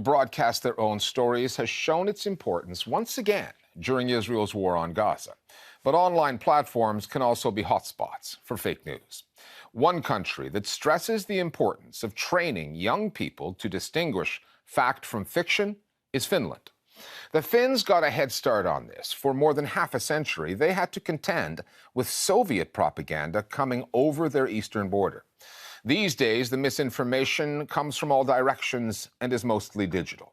Broadcast their own stories has shown its importance once again during Israel's war on Gaza. But online platforms can also be hotspots for fake news. One country that stresses the importance of training young people to distinguish fact from fiction is Finland. The Finns got a head start on this. For more than half a century, they had to contend with Soviet propaganda coming over their eastern border. These days, the misinformation comes from all directions and is mostly digital.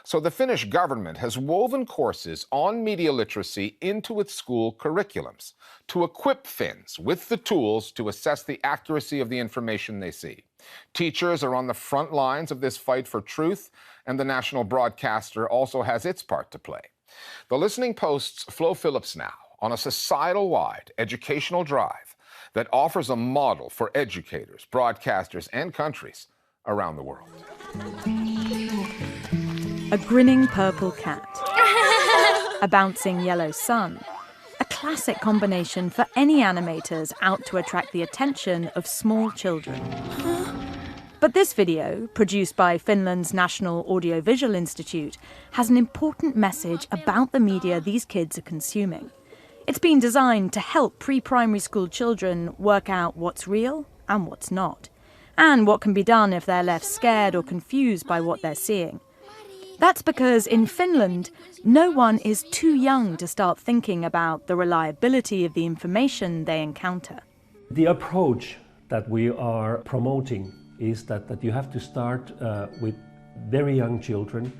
So the Finnish government has woven courses on media literacy into its school curriculums to equip Finns with the tools to assess the accuracy of the information they see. Teachers are on the front lines of this fight for truth, and the national broadcaster also has its part to play. The Listening Post's Flo Phillips now on a societal-wide educational drive that offers a model for educators, broadcasters, and countries around the world. A grinning purple cat, a bouncing yellow sun, a classic combination for any animators out to attract the attention of small children. But this video, produced by Finland's National Audiovisual Institute, has an important message about the media these kids are consuming. It's been designed to help pre-primary school children work out what's real and what's not, and what can be done if they're left scared or confused by what they're seeing. That's because in Finland, no one is too young to start thinking about the reliability of the information they encounter. The approach that we are promoting is that you have to start with very young children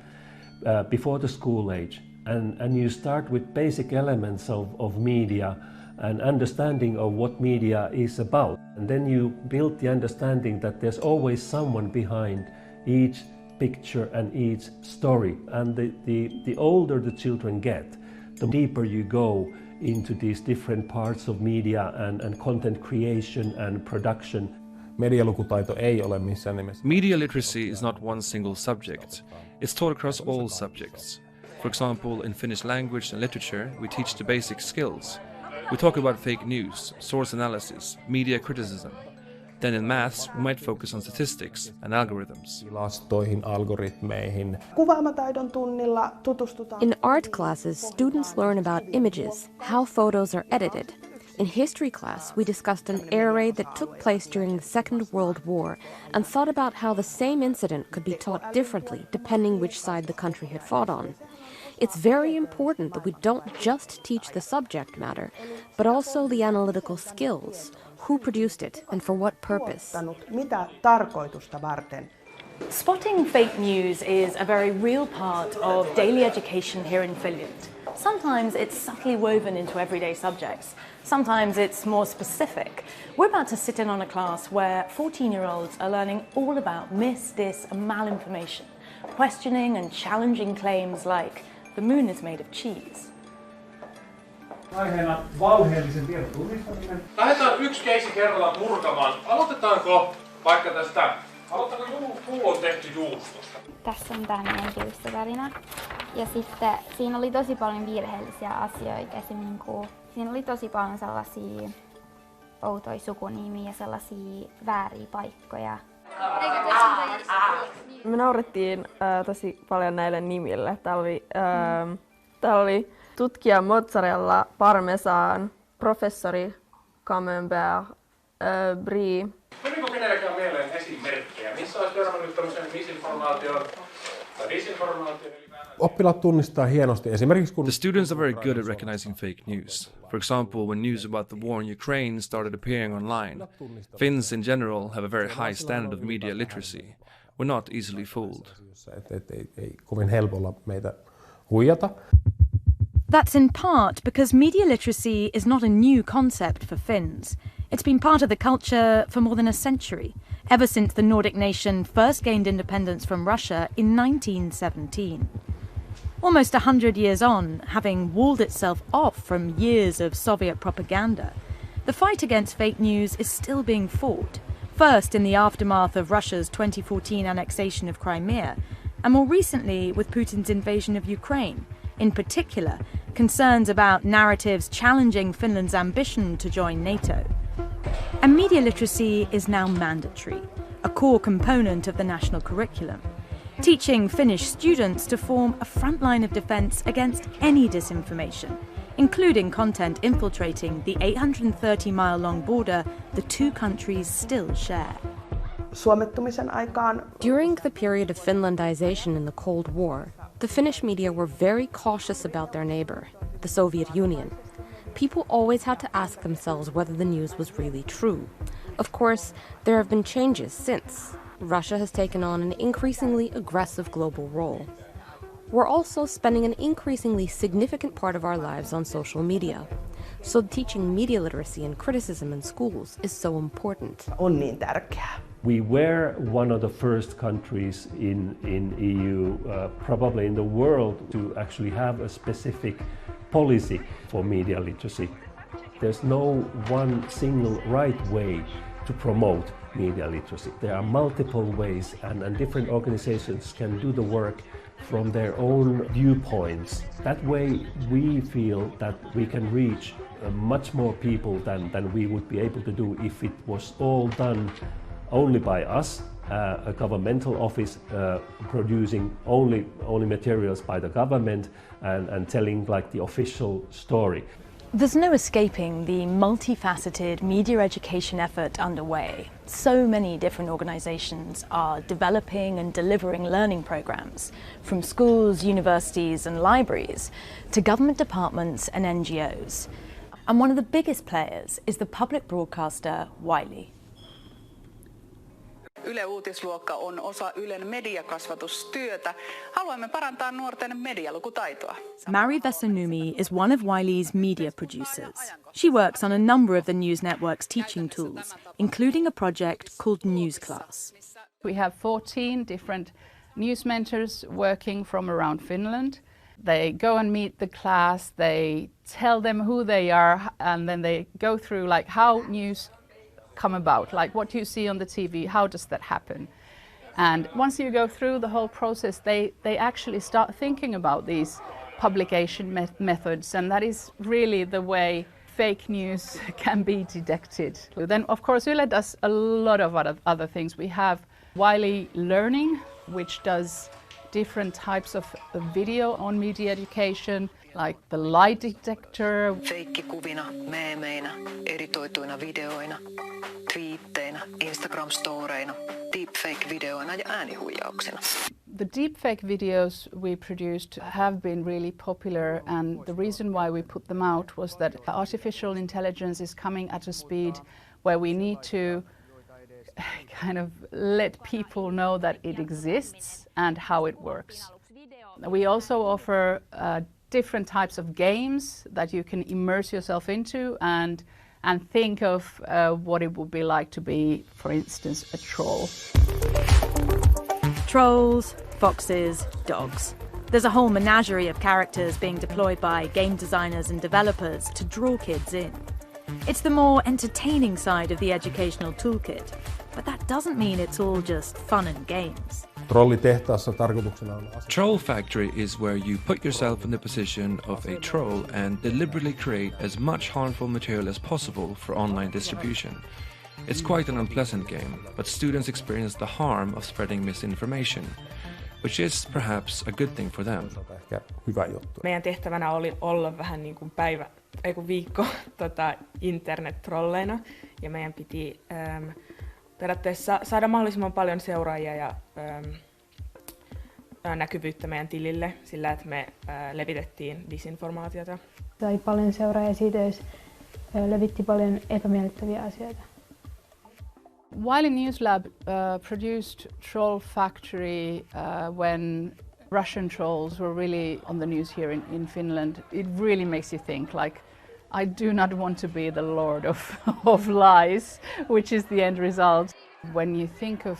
before the school age. And you start with basic elements of media and understanding of what media is about. And then you build the understanding that there's always someone behind each picture and each story. And the older the children get, the deeper you go into these different parts of media and content creation and production. Medialukutaito ei ole missään nimessä. Media literacy is not one single subject. It's taught across all subjects. For example, in Finnish language and literature, we teach the basic skills. We talk about fake news, source analysis, media criticism. Then in maths, we might focus on statistics and algorithms. Tilastoihin, algoritmeihin. Kuvaamataidon tunnilla tutustutaan. In art classes, students learn about images, how photos are edited. In history class, we discussed an air raid that took place during the Second World War and thought about how the same incident could be taught differently depending which side the country had fought on. It's very important that we don't just teach the subject matter, but also the analytical skills, who produced it and for what purpose. Mitä tarkoitusta varten? Spotting fake news is a very real part of daily education here in Finland. Sometimes it's subtly woven into everyday subjects. Sometimes it's more specific. We're about to sit in on a class where 14-year-olds are learning all about mis, dis, and malinformation, questioning and challenging claims like the moon is made of cheese. Aiheena valheellisen tiedon tunnistaminen. Lähdetään yksi keissi kerrallaan purkamaan. Aloitetaanko vaikka tästä, pullo on tehty juustosta? Tässä on tämä meidän kivistö-tarina. Ja sitten siinä oli tosi paljon virheellisiä asioita. Esimerkiksi siinä oli tosi paljon sellaisia outoja sukunimiä ja sellaisia vääriä paikkoja. Me naurettiin tosi paljon näille nimille. Täällä oli tutkija mozzarella, parmesan, professori camembert, brie. Tuliko kenelläkään mieleen esimerkkejä? Missä olisi törmännyt tämmöisen misinformaation tai disinformaation? Oppilaat tunnistaa hienosti esimerkiksi kun... The students are very good at recognizing fake news. For example, when news about the war in Ukraine started appearing online, Finns in general have a very high standard of media literacy. We're not easily fooled. Ei kovin helpolla meitä huijata. That's in part because media literacy is not a new concept for Finns. It's been part of the culture for more than a century, ever since the Nordic nation first gained independence from Russia in 1917. Almost 100 years on, having walled itself off from years of Soviet propaganda, the fight against fake news is still being fought, first in the aftermath of Russia's 2014 annexation of Crimea, and more recently with Putin's invasion of Ukraine, in particular, concerns about narratives challenging Finland's ambition to join NATO. And media literacy is now mandatory, a core component of the national curriculum. teaching Finnish students to form a front line of defence against any disinformation, including content infiltrating the 830-mile-long border the two countries still share. Suomettumisen aikaan During the period of Finlandization in the Cold War, the Finnish media were very cautious about their neighbor, the Soviet Union. People always had to ask themselves whether the news was really true. Of course, there have been changes since. Russia has taken on an increasingly aggressive global role. We're also spending an increasingly significant part of our lives on social media. So teaching media literacy and criticism in schools is so important. on niin tärkeää. We were one of the first countries in EU, probably in the world, to actually have a specific policy for media literacy. There's no one single right way to promote media literacy. There are multiple ways, and different organizations can do the work from their own viewpoints. That way we feel that we can reach much more people than we would be able to do if it was all done only by us, a governmental office producing only materials by the government and telling like the official story. There's no escaping the multifaceted media education effort underway. So many different organisations are developing and delivering learning programmes, from schools, universities and libraries to government departments and NGOs. And one of the biggest players is the public broadcaster Wiley. Yle Uutisluokka on osa Ylen mediakasvatustyötä. Haluamme parantaa nuorten medialukutaitoa. Mari Vesanumi is one of Wiley's media producers. She works on a number of the news network's teaching tools, including a project called News Class. We have 14 different news mentors working from around Finland. They go and meet the class, they tell them who they are, and then they go through like how news come about, like what you see on the TV, how does that happen? And once you go through the whole process, they actually start thinking about these publication methods, and that is really the way fake news can be detected. Then of course Yle does a lot of other things. We have Wiley Learning, which does different types of video on media education, like the lie detector. Feikkikuvina, meemeinä, editoituina videoina, twiitteinä, Instagram-storeina, deepfake-videoina ja äänihuijauksina. The deepfake videos we produced have been really popular, and the reason why we put them out was that artificial intelligence is coming at a speed where we need to kind of let people know that it exists and how it works. We also offer different types of games that you can immerse yourself into and think of what it would be like to be, for instance, a troll. Trolls, foxes, dogs. There's a whole menagerie of characters being deployed by game designers and developers to draw kids in. It's the more entertaining side of the educational toolkit, but that doesn't mean it's all just fun and games. Trollitehtaassa tarkoituksena on Troll Factory is where you put yourself in the position of a troll and deliberately create as much harmful material as possible for online distribution. It's quite an unpleasant game, but students experience the harm of spreading misinformation, which is perhaps a good thing for them. ehkä hyvä juttu. Meidän tehtävänä oli olla vähän niin kuin viikko internet-trolleina, ja meidän piti periaatteessa saada mahdollisimman paljon seuraajia ja näkyvyyttä meidän tilille sillä, että me levitettiin disinformaatiota. Sai paljon seuraajia siitä, jos levitti paljon epämiellyttäviä asioita. Wiley News Lab produced Troll Factory when Russian trolls were really on the news here in Finland. It really makes you think, like, I do not want to be the lord of lies, which is the end result. When you think of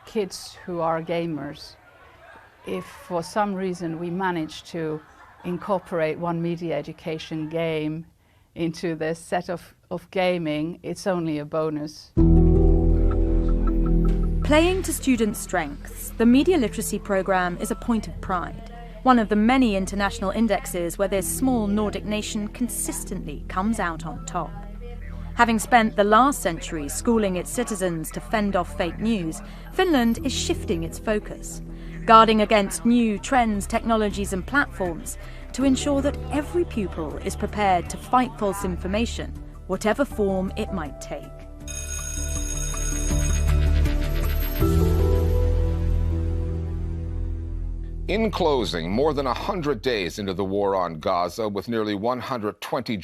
kids who are gamers, if for some reason we manage to incorporate one media education game into the set of gaming, it's only a bonus. Playing to students' strengths, the media literacy programme is a point of pride. One of the many international indexes where this small Nordic nation consistently comes out on top. Having spent the last century schooling its citizens to fend off fake news, Finland is shifting its focus. guarding against new trends, technologies and platforms to ensure that every pupil is prepared to fight false information, whatever form it might take. In closing, more than 100 days into the war on Gaza, with nearly 120